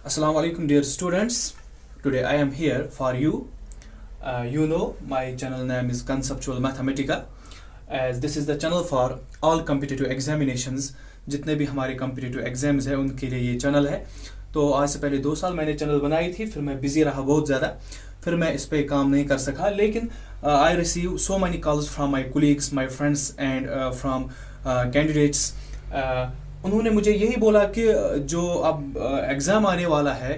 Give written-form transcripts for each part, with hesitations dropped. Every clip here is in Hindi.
Assalamu alaikum dear students. Today I am here for you. You know my channel name is Conceptual Mathematica, as this is the channel for all competitive examinations. जितने भी हमारे competitive exams हैं उनके लिए ये channel है. तो आज से पहले 2 साल मैंने channel बनाई थी, फिर मैं busy रहा बहुत ज़्यादा, फिर मैं इस पे काम नहीं कर सका. लेकिन I receive so many calls from my colleagues, my friends and from candidates. उन्होंने मुझे यही बोला कि जो अब एग्ज़ाम आने वाला है,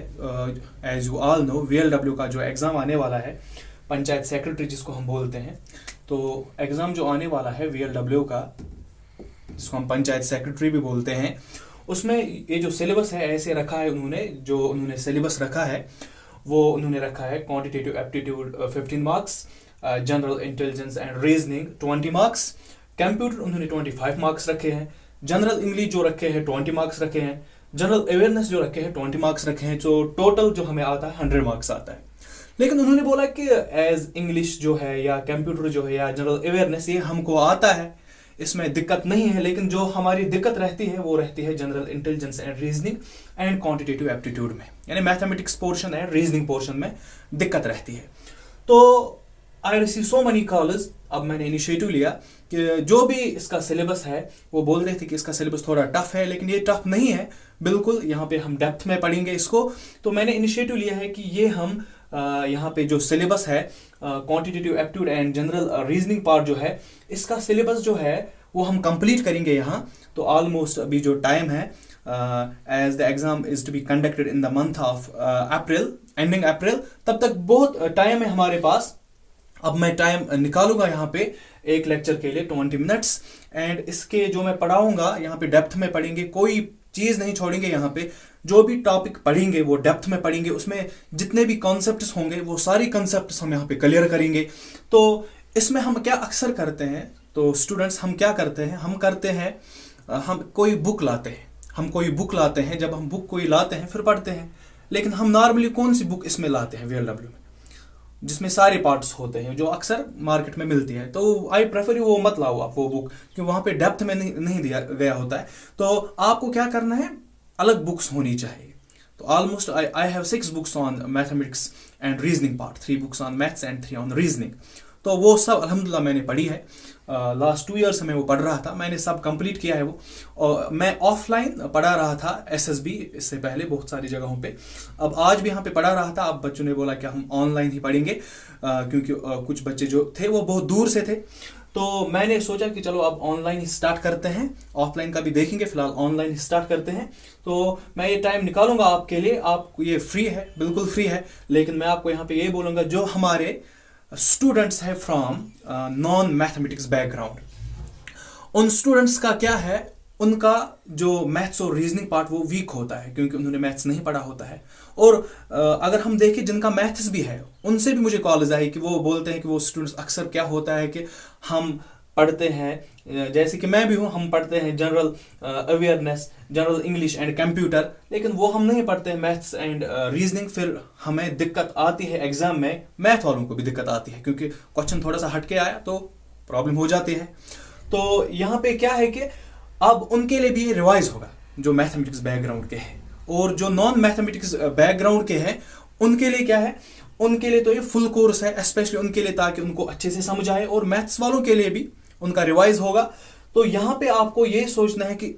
as you all know VLW का जो एग्ज़ाम आने वाला है, पंचायत सेक्रेटरी जिसको हम बोलते हैं, तो एग्ज़ाम जो आने वाला है VLW का, जिसको हम पंचायत सेक्रेटरी भी बोलते हैं, उसमें ये जो सिलेबस है ऐसे रखा है उन्होंने सिलेबस रखा है वो उन्होंने रखा है quantitative aptitude 15 marks, general intelligence and reasoning 20 marks, computer उन्होंने 25 मार्क्स रखे हैं, जनरल इंग्लिश जो रखे हैं 20 मार्क्स रखे हैं, जनरल अवेयरनेस जो रखे हैं 20 मार्क्स रखे हैं, जो टोटल जो हमें आता है 100 मार्क्स आता है. लेकिन उन्होंने बोला कि एज इंग्लिश जो है या कंप्यूटर जो है या जनरल अवेयरनेस ये हमको आता है, इसमें दिक्कत नहीं है, लेकिन जो हमारी दिक्कत रहती है वो रहती है general intelligence and reasoning and quantitative aptitude में, यानी mathematics portion and reasoning portion में दिक्कत रहती है. तो I receive so money calls. अब मैंने इनिशिएटिव लिया कि जो भी इसका सिलेबस है, वो बोल रहे थे कि इसका सिलेबस थोड़ा टफ है, लेकिन ये टफ नहीं है बिल्कुल, यहाँ पे हम डेप्थ में पढ़ेंगे इसको. तो मैंने इनिशिएटिव लिया है कि ये हम यहाँ पे जो सिलेबस है quantitative aptitude and general reasoning part जो है, इसका सिलेबस जो है वो हम कंप्लीट करेंगे यहाँ. तो ऑलमोस्ट अभी जो टाइम है, as the exam is to be conducted in the month of April, ending April, तब तक बहुत टाइम है हमारे पास. अब मैं टाइम निकालूंगा यहाँ पे एक लेक्चर के लिए 20 मिनट्स, एंड इसके जो मैं पढ़ाऊंगा यहाँ पे डेप्थ में पढ़ेंगे, कोई चीज़ नहीं छोड़ेंगे. यहाँ पे जो भी टॉपिक पढ़ेंगे वो डेप्थ में पढ़ेंगे, उसमें जितने भी कॉन्सेप्ट्स होंगे वो सारी कॉन्सेप्ट्स हम यहाँ पे क्लियर करेंगे. तो इसमें हम क्या अक्सर करते हैं, तो स्टूडेंट्स हम क्या करते हैं, हम कोई बुक लाते हैं, जब हम बुक कोई लाते हैं फिर पढ़ते हैं. लेकिन हम नॉर्मली कौन सी बुक इसमें लाते हैं VLW में, जिसमें सारे पार्ट्स होते हैं जो अक्सर मार्केट में मिलती है. तो आई प्रेफर वो मत लाओ आप वो बुक, क्योंकि वहाँ पे डेप्थ में नहीं दिया गया होता है. तो आपको क्या करना है, अलग बुक्स होनी चाहिए. तो almost I have 6 books on mathematics and reasoning part, 3 books on maths and 3 on reasoning. तो वो सब अल्हम्दुलिल्लाह मैंने पढ़ी है. लास्ट 2 ईयर्स में वो पढ़ रहा था, मैंने सब कंप्लीट किया है वो. और मैं ऑफलाइन पढ़ा रहा था SSB इससे पहले बहुत सारी जगहों पे. अब आज भी यहाँ पे पढ़ा रहा था. अब बच्चों ने बोला कि हम ऑनलाइन ही पढ़ेंगे, क्योंकि कुछ बच्चे जो थे वो बहुत दूर से थे. तो मैंने सोचा कि चलो अब ऑनलाइन ही स्टार्ट करते हैं, ऑफलाइन का भी देखेंगे, फिलहाल ऑनलाइन ही स्टार्ट करते हैं. तो मैं ये टाइम निकालूंगा आपके लिए, आपको ये फ्री है, बिल्कुल फ्री है. लेकिन मैं आपको यहाँ पे ये बोलूँगा, जो हमारे स्टूडेंट्स है फ्रॉम नॉन मैथमेटिक्स बैकग्राउंड, उन स्टूडेंट्स का क्या है, उनका जो मैथ्स और रीजनिंग पार्ट वो वीक होता है, क्योंकि उन्होंने मैथ्स नहीं पढ़ा होता है. और अगर हम देखें जिनका मैथ्स भी है, उनसे भी मुझे कॉल्स आई कि वो बोलते हैं कि वो स्टूडेंट्स अक्सर क्या होता है कि हम पढ़ते हैं, जैसे कि मैं भी हूँ, हम पढ़ते हैं general awareness, general English and computer, लेकिन वो हम नहीं पढ़ते हैं मैथ्स एंड रीजनिंग. फिर हमें दिक्कत आती है एग्जाम में, मैथ वालों को भी दिक्कत आती है, क्योंकि क्वेश्चन थोड़ा सा हटके आया तो प्रॉब्लम हो जाती है. तो यहाँ पे क्या है कि अब उनके लिए भी रिवाइज होगा, जो मैथमेटिक्स बैकग्राउंड के हैं. और जो नॉन मैथमेटिक्स बैकग्राउंड के हैं उनके लिए क्या है, उनके लिए तो ये फुल कोर्स है, स्पेशली उनके लिए, ताकि उनको अच्छे से समझ आए. और मैथ्स वालों के लिए भी उनका रिवाइज होगा. तो यहाँ पे आपको ये सोचना है कि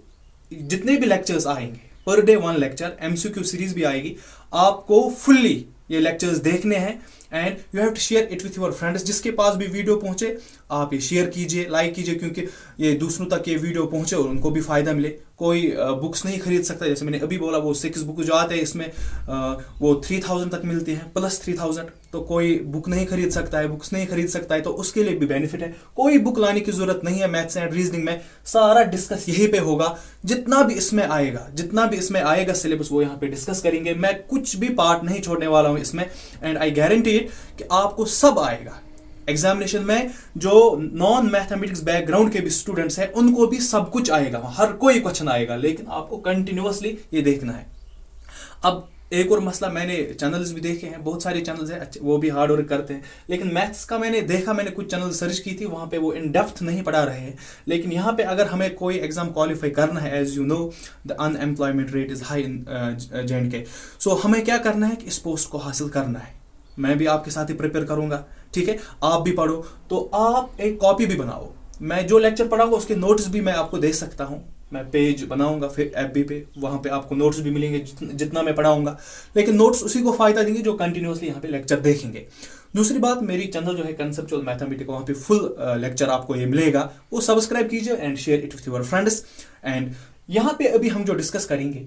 जितने भी लेक्चर्स आएंगे, per day 1 lecture, MCQ series भी आएगी, आपको फुल्ली ये लेक्चर्स देखने हैं. And you have to share it with your friends. जिसके पास भी वीडियो पहुंचे आप ये शेयर कीजिए, लाइक कीजिए, क्योंकि ये दूसरों तक ये वीडियो पहुंचे और उनको भी फायदा मिले. कोई बुक्स नहीं खरीद सकता, जैसे मैंने अभी बोला, वो 6 बुक जो आते हैं इसमें वो 3000 तक मिलती हैं, प्लस 3000. तो कोई बुक नहीं खरीद सकता है, बुक्स नहीं खरीद सकता है, तो उसके लिए भी बेनिफिट है. कोई बुक लाने की जरूरत नहीं है. मैथ्स एंड रीजनिंग में सारा डिस्कस यहीं पे होगा. जितना भी इसमें आएगा सिलेबस वो यहाँ पे डिस्कस करेंगे. मैं कुछ भी पार्ट नहीं छोड़ने वाला हूँ इसमें. एंड आई गारंटी इट कि आपको सब आएगा एग्जामिनेशन में. जो नॉन मैथमेटिक्स बैकग्राउंड के भी स्टूडेंट्स हैं उनको भी सब कुछ आएगा, हर कोई क्वेश्चन आएगा, लेकिन आपको कंटिन्यूअसली ये देखना है. अब एक और मसला, मैंने चैनल्स भी देखे हैं, बहुत सारे चैनल्स हैं वो भी हार्ड वर्क करते हैं, लेकिन मैथ्स का मैंने देखा, मैंने कुछ चैनल सर्च की थी, वहाँ पे वो इन डेप्थ नहीं पढ़ा रहे हैं। लेकिन यहाँ पे अगर हमें कोई एग्जाम क्वालिफाई करना है, as you know the unemployment rate is high in J&K, so हमें क्या करना है कि इस पोस्ट को हासिल करना है। मैं भी आपके साथ ही प्रिपेयर करूँगा, ठीक है, आप भी पढ़ो, तो आप एक कॉपी भी बनाओ। मैं जो लेक्चर पढ़ाऊँगा उसके नोट्स भी मैं आपको दे सकता हूँ, मैं पेज बनाऊंगा फिर FB पे, वहाँ पे आपको नोट्स भी मिलेंगे जितना मैं पढ़ाऊंगा, लेकिन नोट्स उसी को फ़ायदा देंगे जो कंटिन्यूसली यहाँ पे लेक्चर देखेंगे। दूसरी बात, मेरी चैनल जो है कंसेप्चुअल मैथमेटिक्स, वहाँ पे फुल लेक्चर आपको ये मिलेगा, वो सब्सक्राइब कीजिए and share it with your friends. And यहाँ पे अभी हम जो डिस्कस करेंगे,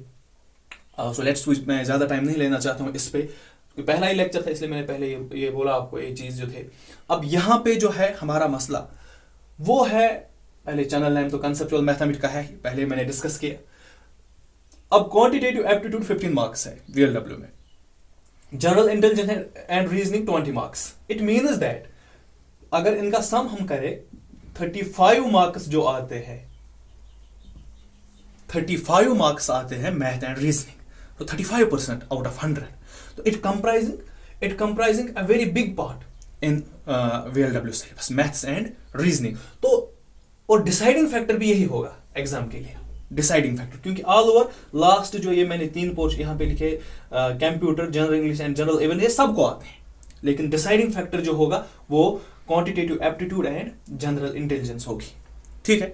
सो लेट्स स्विच, मैं ज़्यादा टाइम नहीं लेना चाहता हूँ इस पर, पहला ही लेक्चर था इसलिए मैंने पहले ये बोला आपको, ये चीज़ जो थे। अब यहाँ पे जो है हमारा मसला वो है, पहले चैनल नेम तो कंसेप्चुअल मैथमेटिक्स का है, पहले मैंने डिस्कस किया। अब क्वांटिटेटिव एप्टीट्यूड 15 मार्क्स है VLW में, general intelligence and reasoning 20 marks. It means that अगर इनका सम हम करें 35 मार्क्स जो आते हैं, 35 मार्क्स आते हैं मैथ एंड रीजनिंग, तो 35% आउट ऑफ 100, तो it comprising a very big part in VLW syllabus, maths and reasoning. तो और डिसाइडिंग फैक्टर भी यही होगा एग्जाम के लिए, डिसाइडिंग फैक्टर, क्योंकि ऑल ओवर लास्ट जो ये मैंने 3 पोस्ट यहाँ पे लिखे, computer, general English and general awareness, ये सबको आते हैं, लेकिन डिसाइडिंग फैक्टर जो होगा वो quantitative aptitude and general intelligence होगी, ठीक है।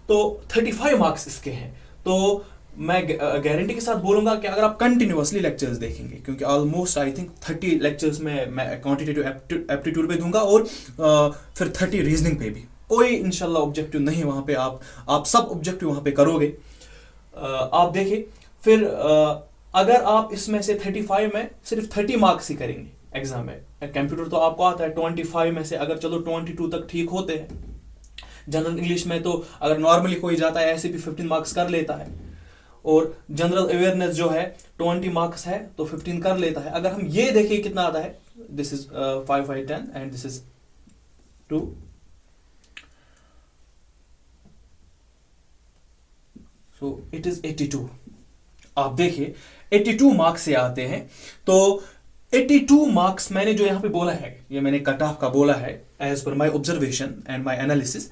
तो 35 मार्क्स इसके हैं, तो मैं गारंटी के साथ बोलूंगा कि अगर आप कंटिन्यूअसली लेक्चर्स देखेंगे, क्योंकि ऑलमोस्ट आई थिंक 30 लेक्चर्स में मैं क्वांटिटेटिव एप्टीट्यूड पे दूंगा और फिर 30 रीजनिंग पे भी, कोई इंशाल्लाह ऑब्जेक्टिव नहीं वहाँ पे, आप सब ऑब्जेक्टिव वहाँ पे करोगे। आप देखिए फिर अगर आप इसमें से 35 में सिर्फ 30 मार्क्स ही करेंगे एग्जाम में, कंप्यूटर तो आपको आता है 25 में से अगर चलो 22 तक ठीक होते हैं, जनरल इंग्लिश में तो अगर नॉर्मली कोई जाता है ऐसे भी 15 मार्क्स कर लेता है, और जनरल अवेयरनेस जो है 20 मार्क्स है तो 15 कर लेता है। अगर हम ये देखिए कितना आता है, this is 5 by 10 and this is 2, so it is 82। आप देखिए 82 मार्क्स से आते हैं, तो 82 मार्क्स मैंने जो यहाँ पे बोला है, ये मैंने कट ऑफ का बोला है as per my observation and my analysis.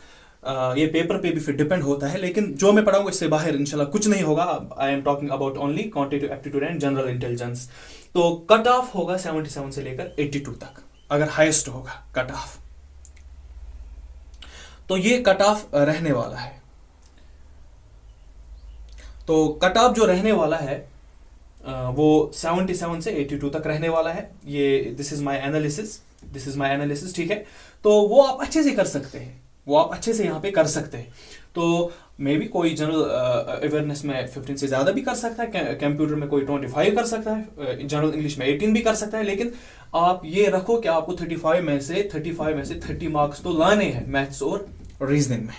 ये पेपर पे भी फिर डिपेंड होता है, लेकिन जो मैं पढ़ाऊंगा इससे बाहर इंशाल्लाह कुछ नहीं होगा। I am talking about only quantitative aptitude and general intelligence. तो कट ऑफ होगा 77 से लेकर 82 तक, अगर हाईएस्ट होगा कट ऑफ, तो ये कट ऑफ रहने वाला है। तो कट ऑफ जो रहने वाला है वो 77 से 82 तक रहने वाला है। ये दिस इज माय एनालिसिस, ठीक है। तो वो आप अच्छे से कर सकते हैं, वो आप अच्छे से यहाँ पे कर सकते हैं। तो मे भी कोई जनरल अवेयरनेस में 15 से ज़्यादा भी कर सकता है, कंप्यूटर में कोई 25 कर सकता है, जनरल इंग्लिश में 18 भी कर सकता है, लेकिन आप ये रखो कि आपको 35 में से 30 मार्क्स तो लाने हैं मैथ्स और रीजनिंग में,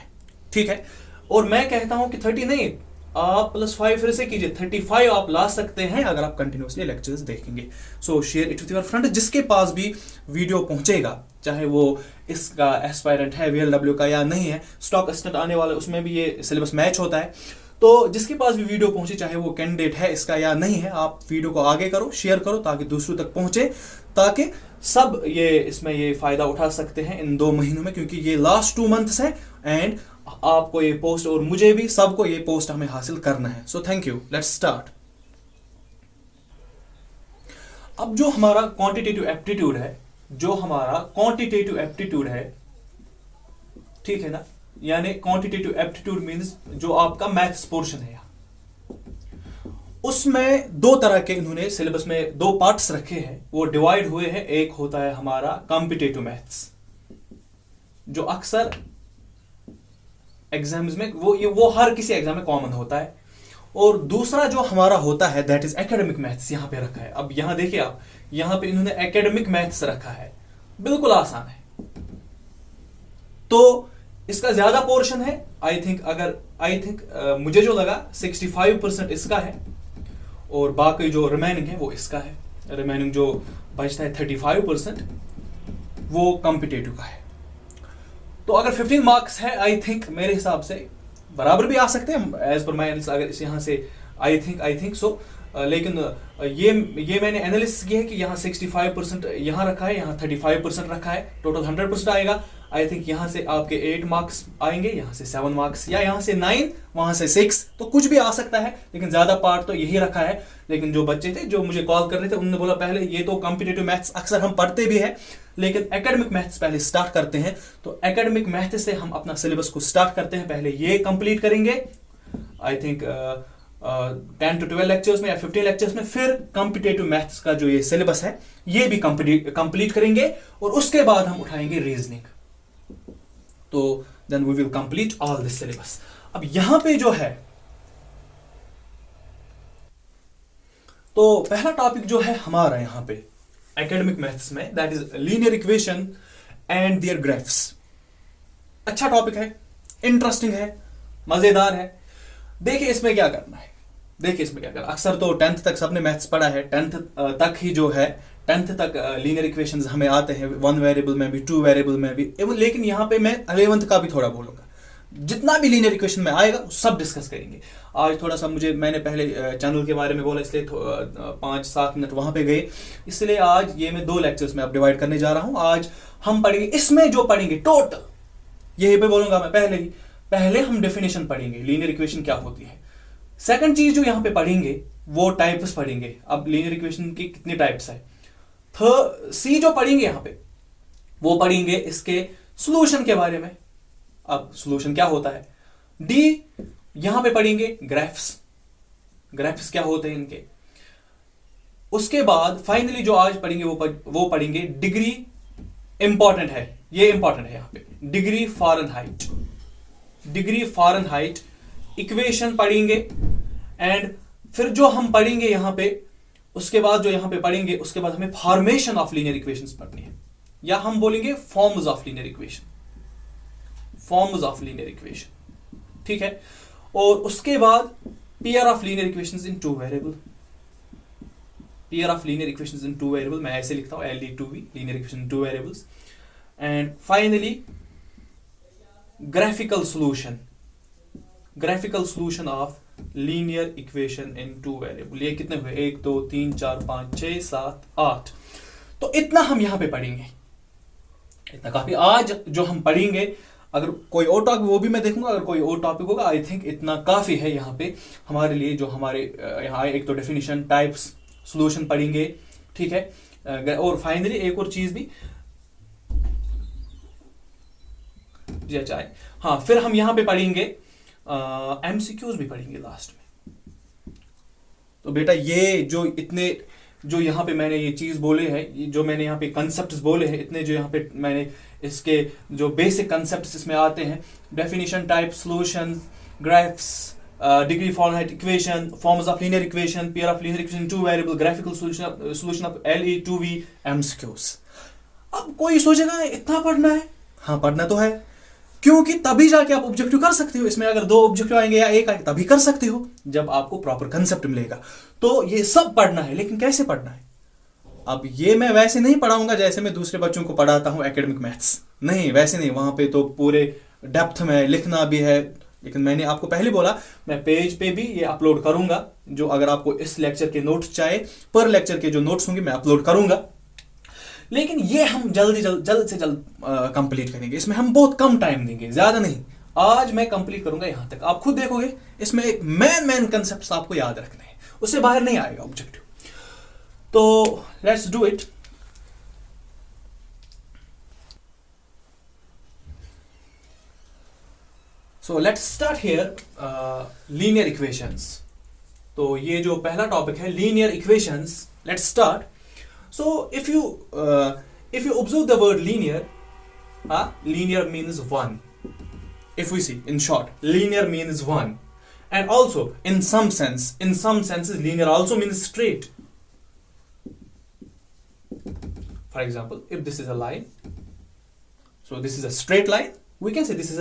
ठीक है। और मैं कहता हूँ कि 30 नहीं, आप +5 फिर से कीजिए, 35 आप ला सकते हैं अगर आप कंटिन्यूसली लेक्चर्स देखेंगे। सो share it with your friend, जिसके पास भी वीडियो पहुंचेगा, चाहे वो इसका एस्पायरेंट है VLW का या नहीं है, स्टॉक असिस्टेंट आने वाला उसमें भी ये सिलेबस मैच होता है। तो जिसके पास भी वीडियो पहुंचे, चाहे वो कैंडिडेट है इसका या नहीं है, आप वीडियो को आगे करो, शेयर करो, ताकि दूसरों तक पहुंचे, ताकि सब ये इसमें ये फायदा उठा सकते हैं इन 2 महीनों में, क्योंकि ये लास्ट 2 मंथ्स है एंड आपको ये पोस्ट और मुझे भी, सबको ये पोस्ट हमें हासिल करना है। So thank you, let's start. अब जो हमारा क्वांटिटेटिव एप्टीट्यूड है, ठीक है ना, यानी क्वांटिटेटिव एप्टीट्यूड मींस जो आपका मैथ्स पोर्शन है, उसमें 2 तरह के इन्होंने सिलेबस में 2 पार्ट्स रखे हैं, वो डिवाइड हुए हैं। एक होता है हमारा कॉम्पिटिटिव मैथ्स, जो अक्सर एग्जाम्स में वो हर किसी एग्जाम में कॉमन होता है, और दूसरा जो हमारा होता है दैट इज एकेडमिक मैथ्स, यहां पे रखा है। अब यहां देखिए आप, यहां पे इन्होंने एकेडमिक मैथ्स रखा है, बिल्कुल आसान है। तो इसका ज्यादा पोर्शन है, आई थिंक मुझे जो लगा 65% इसका है, और बाकी जो रिमेनिंग है वो इसका है। रिमेनिंग जो बचता है 35% वो कॉम्पिटिटिव का है। तो अगर 15 मार्क्स है, आई थिंक मेरे हिसाब से बराबर भी आ सकते हैं एज पर माई एनालिसिस। अगर इस यहाँ से आई थिंक सो। लेकिन ये मैंने एनालिसिस किया है कि यहाँ 65% यहाँ रखा है, यहाँ 35% रखा है, टोटल 100% आएगा। आई थिंक यहाँ से आपके 8 मार्क्स आएंगे, यहाँ से 7 मार्क्स, या यहाँ से 9, वहाँ से 6, तो कुछ भी आ सकता है, लेकिन ज़्यादा पार्ट तो यही रखा है। लेकिन जो बच्चे थे जो मुझे कॉल कर रहे थे, उन्होंने बोला पहले ये तो कॉम्पिटिटिव मैथ्स अक्सर हम पढ़ते भी है, लेकिन एकेडमिक मैथ्स पहले स्टार्ट करते हैं। तो एकेडमिक मैथ्स से हम अपना सिलेबस को स्टार्ट करते हैं, पहले ये कंप्लीट करेंगे आई थिंक 10 to 12 लेक्चर्स में या 15 लेक्चर्स में, फिर कॉम्पिटिटिव मैथ्स का जो ये सिलेबस है ये भी कंप्लीट करेंगे, और उसके बाद हम उठाएंगे रीजनिंग। तो then we will complete all this syllabus. अब यहां पे जो है, तो पहला टॉपिक जो है हमारा यहां पे एकेडमिक मैथ्स में, that is linear equation and their graphs. अच्छा टॉपिक है, इंटरेस्टिंग है, मजेदार है। देखिए इसमें क्या करना है, अक्सर तो 10th तक सबने मैथ्स पढ़ा है, 10th तक ही जो है 10th तक लीनियर इक्वेशंस हमें आते हैं, 1 वेरिएबल में भी, 2 वेरिएबल में भी। लेकिन यहाँ पे मैं 11th का भी थोड़ा बोलूंगा, जितना भी लीनियर इक्वेशन में आएगा सब डिस्कस करेंगे। आज थोड़ा सा मैंने पहले चैनल के बारे में बोला, इसलिए 5-7 मिनट वहां पे गए, इसलिए आज ये मैं 2 लेक्चर्स में अब डिवाइड करने जा रहा हूं। आज हम पढ़ेंगे, इसमें जो पढ़ेंगे टोटल, यही पे बोलूंगा मैं पहले हम डेफिनेशन पढ़ेंगे, लीनियर इक्वेशन क्या होती है। सेकंड चीज जो यहां पे पढ़ेंगे वो टाइप्स पढ़ेंगे। अब लीनियर इक्वेशन की कितने टाइप्स है। सी जो पढ़ेंगे यहां पे, वो पढ़ेंगे इसके सॉल्यूशन के बारे में। अब सॉल्यूशन क्या होता है। डी यहां पे पढ़ेंगे ग्राफ्स क्या होते हैं इनके। उसके बाद फाइनली जो आज पढ़ेंगे वो पढ़ेंगे डिग्री। इंपॉर्टेंट है, ये इंपॉर्टेंट है यहां पे, डिग्री फ़ारेनहाइट इक्वेशन पढ़ेंगे। एंड फिर जो हम पढ़ेंगे यहां पे, उसके बाद जो यहां पे पढ़ेंगे, उसके बाद हमें फॉर्मेशन ऑफ लीनियर इक्वेशंस पढ़नी है, या हम बोलेंगे फॉर्म्स ऑफ लीनियर इक्वेशन, ठीक है। और उसके बाद pair of linear equations in 2 variable, मैं ऐसे लिखता हूं LE2V, linear equation in 2 variables. And finally graphical solution of linear equation in 2 variable. ये कितने हुए, 1 2 3 4 5 6 7 8। तो इतना हम यहां पे पढ़ेंगे, इतना काफी। आज जो हम पढ़ेंगे, अगर कोई और टॉपिक वो भी मैं देखूंगा, अगर कोई और टॉपिक होगा, आई थिंक इतना काफी है यहाँ पे हमारे लिए। जो हमारे यहाँ एक तो डेफिनेशन, टाइप्स, सॉल्यूशन पढ़ेंगे, ठीक है। और फाइनली एक और चीज भी चाहे, हाँ, फिर हम यहाँ पे पढ़ेंगे MCQs भी पढ़ेंगे लास्ट में। तो बेटा ये जो यहाँ पे मैंने ये चीज बोले हैं, जो मैंने यहाँ पे कंसेप्ट्स बोले हैं, इतने जो यहाँ पे मैंने इसके जो बेसिक कंसेप्ट्स इसमें आते हैं, definition, type, solution, graphs, degree Fahrenheit equation, forms of linear equation, pair of linear equation 2 variable, graphical solution of LE2V, MCQs। अब कोई सोचेगा इतना पढ़ना है, हाँ पढ़ना तो है, क्योंकि तभी जाके आप ऑब्जेक्टिव कर सकते हो। इसमें अगर 2 ऑब्जेक्टिव आएंगे या 1 आएंगे तभी कर सकते हो, जब आपको प्रॉपर कंसेप्ट मिलेगा। तो ये सब पढ़ना है, लेकिन कैसे पढ़ना है। अब ये मैं वैसे नहीं पढ़ाऊंगा जैसे मैं दूसरे बच्चों को पढ़ाता हूं एकेडमिक मैथ्स, नहीं वैसे नहीं, वहां पे तो पूरे डेप्थ में लिखना भी है। लेकिन मैंने आपको पहले बोला, मैं पेज पे भी ये अपलोड करूंगा, जो अगर आपको इस लेक्चर के नोट्स चाहिए, पर लेक्चर के जो नोट्स होंगे मैं अपलोड करूंगा। लेकिन ये हम जल्द से जल्द कंप्लीट करेंगे। इसमें हम बहुत कम टाइम देंगे, ज्यादा नहीं। आज मैं कंप्लीट करूंगा यहां तक, आप खुद देखोगे इसमें एक मेन कंसेप्ट्स आपको याद रखने हैं, उससे बाहर नहीं आएगा ऑब्जेक्टिव। तो let's do it. So let's start here linear equations. तो ये जो पहला टॉपिक है linear equations, let's start. So if you observe the word linear, linear means 1. If we see in short, linear means 1, and also in some senses linear also means straight. For example, if this is a line, so this is a straight line, we can say this is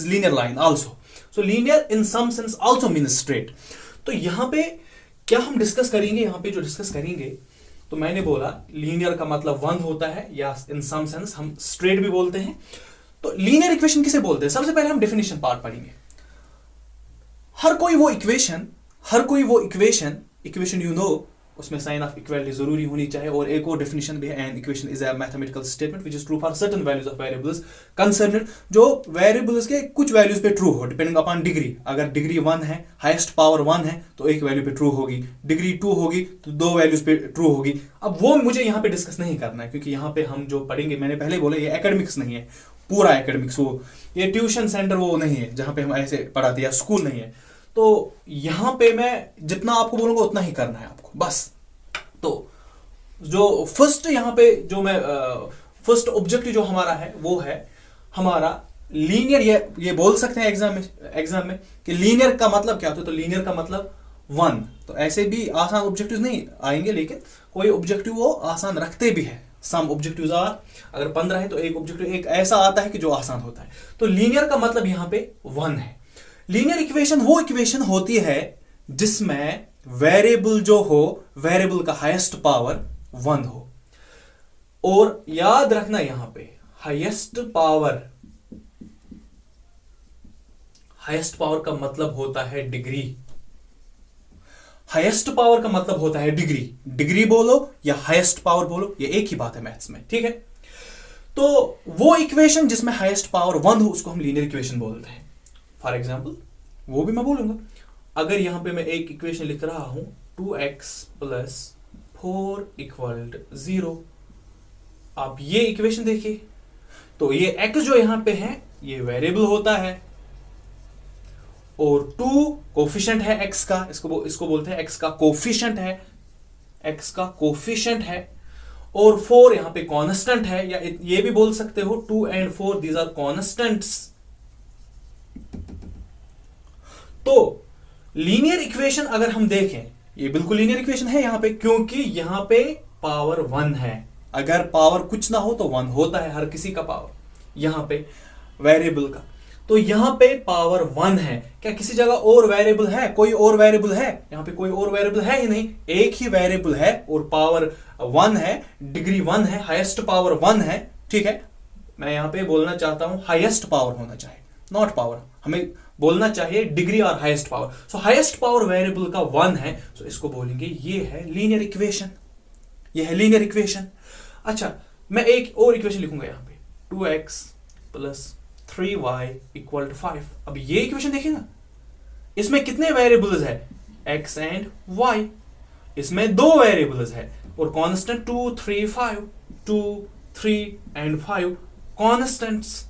linear line also. So linear in some sense also means straight. तो यहाँ पे क्या हम डिस्कस करेंगे, यहाँ पे जो डिस्कस करेंगे, तो मैंने बोला लीनियर का मतलब 1 होता है, या इन सम सेंस हम स्ट्रेट भी बोलते हैं। तो लीनियर इक्वेशन किसे बोलते हैं, सबसे पहले हम डेफिनेशन पार्ट पढ़ेंगे। हर कोई वो इक्वेशन उसमें साइन ऑफ इक्वालिटी जरूरी होनी चाहिए। और एक और डेफिनेशन भी है, an equation is a mathematical statement which is true for certain values of variables concerned, जो वेरिएबल्स के कुछ वैल्यूज पे ट्रू हो डिपेंडिंग अपॉन डिग्री। अगर डिग्री 1 है, हाईएस्ट पावर 1 है, तो एक वैल्यू पे ट्रू होगी, डिग्री 2 होगी तो 2 वैल्यूज पे ट्रू होगी। अब वो मुझे यहाँ पे डिस्कस नहीं करना है, क्योंकि यहाँ पे हम जो पढ़ेंगे, मैंने पहले बोला ये एकेडमिक्स नहीं है, पूरा एकेडमिक्स, वो ये ट्यूशन सेंटर वो नहीं है जहाँ पे हम ऐसे पढ़ाते हैं, स्कूल नहीं है। तो यहाँ पे मैं जितना आपको बोलूंगा उतना ही करना है आपको बस। तो जो फर्स्ट यहाँ पे जो मैं फर्स्ट ऑब्जेक्टिव जो हमारा है वो है हमारा लीनियर। ये बोल सकते हैं एग्जाम में कि लीनियर का मतलब क्या होता है, तो लीनियर का मतलब 1। तो ऐसे भी आसान ऑब्जेक्टिव्स नहीं आएंगे, लेकिन कोई ऑब्जेक्टिव वो आसान रखते भी है। सम ऑब्जेक्टिव्स आर, अगर 15 है तो एक ऑब्जेक्टिव एक ऐसा आता है कि जो आसान होता है। तो लीनियर का मतलब यहाँ पे 1 है। लीनियर इक्वेशन वो इक्वेशन होती है जिसमें वेरिएबल जो हो, वेरिएबल का हाईएस्ट पावर 1 हो। और याद रखना यहां पे हाईएस्ट पावर का मतलब होता है डिग्री। हाईएस्ट पावर का मतलब होता है डिग्री बोलो या हाईएस्ट पावर बोलो, ये एक ही बात है मैथ्स में, ठीक है। तो वो इक्वेशन जिसमें हाईएस्ट पावर 1 हो उसको हम लीनियर इक्वेशन बोलते हैं। फॉर एग्जाम्पल वो भी मैं बोलूंगा, अगर यहां पे मैं एक इक्वेशन लिख रहा हूं 2x + 4 = 0, आप ये इक्वेशन देखिए, तो ये x जो यहां पे है ये वेरिएबल होता है, और 2 कोफिशिएंट है x का, इसको बोलते हैं x का कोफिशिएंट है, और 4 यहां पे कांस्टेंट है, या ये भी बोल सकते हो 2 and 4 दीज आर कॉन्स्टेंट्स। तो लीनियर इक्वेशन अगर हम देखें, ये बिल्कुल लीनियर इक्वेशन है यहां पे, क्योंकि यहां पे पावर 1 है। अगर पावर कुछ ना हो तो 1 होता है हर किसी का पावर, यहां पे वेरिएबल का। तो यहां पे पावर 1 है। क्या किसी जगह और वेरिएबल है? कोई और वेरिएबल है? यहां पे कोई और वेरिएबल है ही नहीं, एक ही वेरिएबल है और पावर 1 है, डिग्री 1 है, हाईएस्ट पावर 1 है, ठीक है। मैं यहां पे बोलना चाहता हूं हाईएस्ट पावर होना चाहिए, नॉट पावर, हमें बोलना चाहिए डिग्री और हाईएस्ट पावर। सो हाईएस्ट पावर वेरिएबल का 1 है, सो इसको बोलेंगे ये है लीनियर इक्वेशन, ये है लीनियर इक्वेशन। अच्छा, मैं एक और इक्वेशन लिखूंगा यहां पे 2x + 3y = 5। अब ये इक्वेशन देखिए ना, इसमें कितने वेरिएबल्स है? x and y। इसमें 2 वेरिएबल्स है और कांस्टेंट 2, 3, 5, 2, 3 एंड 5 कांस्टेंट्स।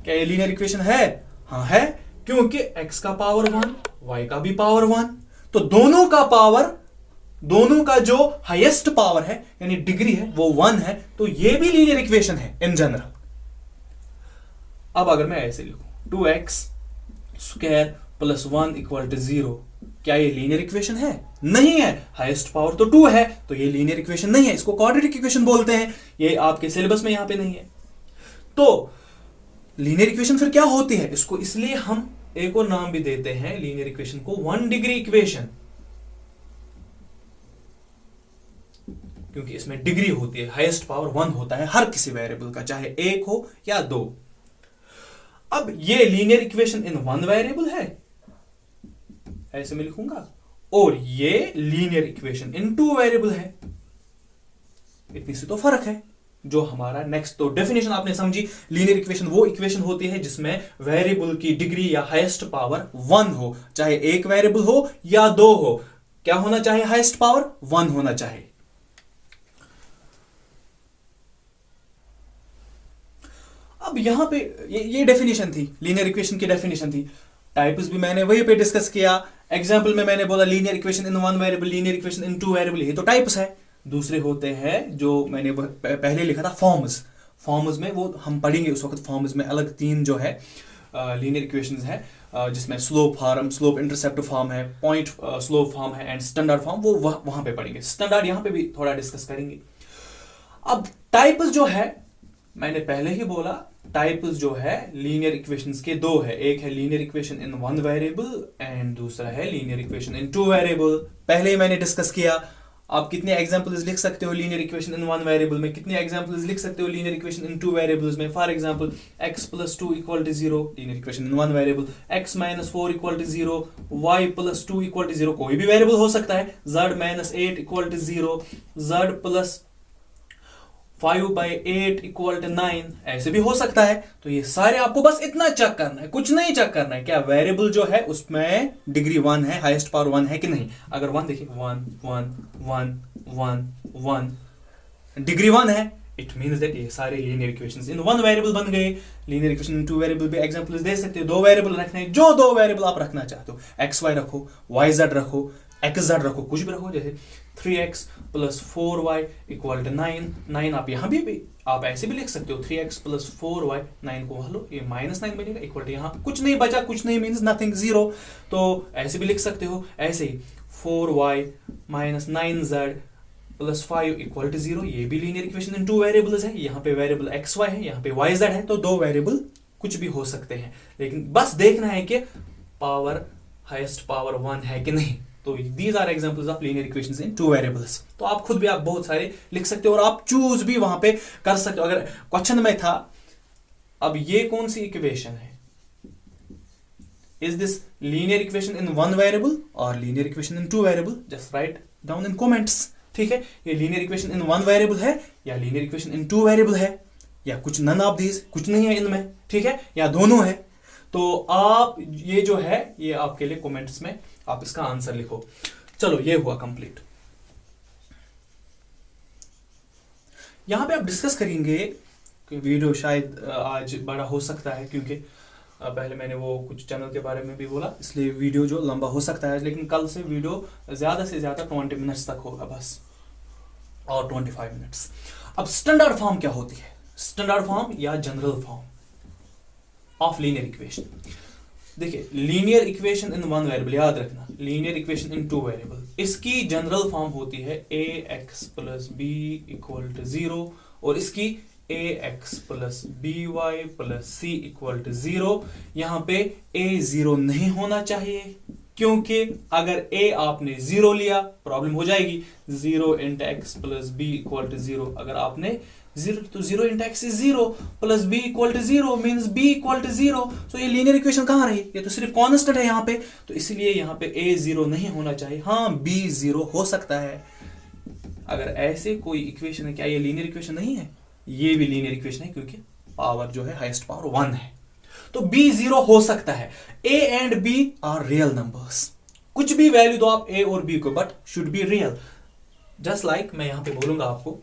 क्या ये लीनियर इक्वेशन है? हाँ है, क्योंकि x का पावर 1, y का भी पावर 1, तो दोनों का जो हाईएस्ट पावर है यानी डिग्री है वो 1 है, तो ये भी लीनियर इक्वेशन है इन जनरल। अब अगर मैं ऐसे लिखूं 2x² + 1 = 0, क्या ये लीनियर इक्वेशन है? नहीं है। हाईएस्ट पावर तो 2 है, तो ये लीनियर इक्वेशन नहीं है, इसको क्वाड्रेटिक इक्वेशन बोलते हैं। ये आपके सिलेबस में यहां पे नहीं है। तो लीनियर इक्वेशन फिर क्या होती है? इसको इसलिए हम एक और नाम भी देते हैं लीनियर इक्वेशन को 1 डिग्री इक्वेशन, क्योंकि इसमें डिग्री होती है, हाईएस्ट पावर 1 होता है हर किसी वेरिएबल का, चाहे 1 हो या 2। अब ये लीनियर इक्वेशन इन 1 वेरिएबल है, ऐसे मैं लिखूंगा, और ये लीनियर इक्वेशन इन 2 वेरिएबल है। इतनी सी तो फर्क है। जो हमारा नेक्स्ट, तो डेफिनेशन आपने समझी, लीनियर इक्वेशन वो इक्वेशन होती है जिसमें वेरिएबल की डिग्री या हाईएस्ट पावर 1 हो, चाहे एक वेरिएबल हो या 2 हो। क्या होना चाहिए? हाईएस्ट पावर 1 होना चाहिए। अब यहां पे ये डेफिनेशन थी, लीनियर इक्वेशन की डेफिनेशन थी। टाइप्स भी मैंने वहीं पे डिस्कस किया। एग्जांपल में मैंने बोला लीनियर इक्वेशन इन 1 वेरिएबल, लीनियर इक्वेशन इन 2 वेरिएबल, ये तो टाइप्स है। दूसरे होते हैं जो मैंने पहले लिखा था फॉर्म्स में, वो हम पढ़ेंगे उस वक्त। फॉर्म्स में अलग 3 जो है लीनियर इक्वेशंस है, जिसमें स्लोप इंटरसेप्ट फॉर्म है, पॉइंट स्लोप फॉर्म है एंड स्टैंडर्ड फॉर्म, वो वहां पे पढ़ेंगे। स्टैंडर्ड यहां पे भी थोड़ा डिस्कस करेंगे। अब टाइप्स जो है, मैंने पहले ही बोला, टाइप्स जो है लीनियर इक्वेशंस के 2 है। एक है linear equation in 1 variable and दूसरा है लीनियर इक्वेशन इन 2 वेरिएबल। पहले ही मैंने डिस्कस किया। आप कितने एग्जांपल्स लिख सकते हो linear equation in one variable में, कितने एग्जांपल्स लिख सकते हो linear equation in two variables में. For example x + 2 = 0 linear equation in one variable, x - 4 = 0, y + 2 = 0, कोई भी वेरिएबल हो सकता है, z - 8 = 0, z + 5/8 = 9, ऐसे भी हो सकता है. तो ये सारे आपको बस इतना चेक करना है, कुछ नहीं चेक करना है क्या वेरिएबल जो है उसमें डिग्री 1 है, हाईएस्ट पावर 1 है कि नहीं. अगर 1 देखिए 1 1 1 1 1 डिग्री 1 है, इट मीन्स दैट ये सारे लीनियर इक्वेशंस इन वन वेरिएबल बन गए. Linear equation in two variable भी एग्जांपल्स दे सकते हो. दो वेरिएबल रखने हैं, जो दो वेरिएबल आप रखना चाहते हो, xy रखो, yz रखो, xz रखो, कुछ भी रखो. जैसे 3x + 4y = 9. 9 आप यहाँ भी आप ऐसे भी लिख सकते हो, 3x + 4y, 9 को हलो, ये -9 बनेगा, इक्वल यहाँ कुछ नहीं बचा, कुछ नहीं मीन्स नथिंग, 0. तो ऐसे भी लिख सकते हो. ऐसे ही 4y - 9z + 5 = 0, ये भी linear equation in two variables है. यहाँ पे वेरिएबल xy है, यहाँ पे yz है, तो दो वेरिएबल कुछ भी हो सकते हैं, लेकिन बस देखना है कि पावर हाईएस्ट पावर 1 है कि नहीं. तो these are examples of linear equations in two variables. तो आप खुद भी आप बहुत सारे लिख सकते हो और आप चूज भी वहां पे कर सकते हो. अगर क्वेश्चन में था अब ये कौन सी इक्वेशन है, is this linear equation in one variable और linear equation in two variable, just write down in comments. ठीक है, ये linear equation in one variable है या linear equation in two variable है, या कुछ नन ऑफ दीज, कुछ नहीं है इनमें. ठीक है, या दोनों है. तो आप ये जो है ये आपके लिए कमेंट्स में आप इसका आंसर लिखो. चलो ये हुआ कंप्लीट. यहां पे आप डिस्कस करेंगे कि वीडियो शायद आज बड़ा हो सकता है, क्योंकि पहले मैंने वो कुछ चैनल के बारे में भी बोला, इसलिए वीडियो जो लंबा हो सकता है, लेकिन कल से वीडियो ज्यादा से ज्यादा 20 मिनट्स तक होगा बस, और 25 मिनट्स. अब स्टैंडर्ड फॉर्म क्या होती है, स्टैंडर्ड फॉर्म या general form of linear equation. देखिए, linear equation in one variable, याद रखना, linear equation in two variable, इसकी जनरल फॉर्म होती है ax + b = 0, और इसकी ax + by + c = 0. यहाँ पे a 0 नहीं होना चाहिए, क्योंकि अगर a आपने 0 लिया प्रॉब्लम हो जाएगी. 0 × x + b = 0, अगर आपने 0 तो 0 × x is 0 + b = 0 means b = 0. तो ये लीनियर इक्वेशन कहाँ रही, ये तो सिर्फ कांस्टेंट है यहाँ पे, तो इसलिए यहाँ पे a 0 नहीं होना चाहिए. हाँ, b 0 हो सकता है. अगर ऐसे कोई इक्वेशन है, क्या ये लीनियर इक्वेशन नहीं है, ये भी लीनियर इक्वेशन है, क्योंकि पावर जो है हाईएस्ट पावर 1 है, तो b 0 हो सकता है. a and b are real numbers, कुछ भी वैल्यू दो आप a और b को, but should be real. Just like मैं यहाँ पे बोलूंगा आपको,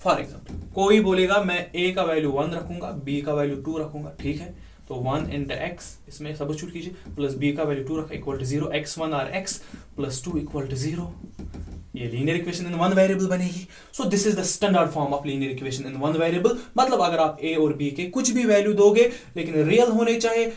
फॉर एग्जाम्पल कोई बोलेगा मैं a का वैल्यू 1 रखूंगा, b का वैल्यू 2 रखूंगा. ठीक है, तो 1 × x, इसमें सब्स्टिट्यूट कीजिए, प्लस b का वैल्यू 2 रखा = 0, x1 और x + 2 = 0. ये linear equation in one variable बनेगी. So this is the standard form of linear equation in one variable. मतलब अगर आप a और b के कुछ भी वैल्यू दोगे, लेकिन रियल होने चाहिए,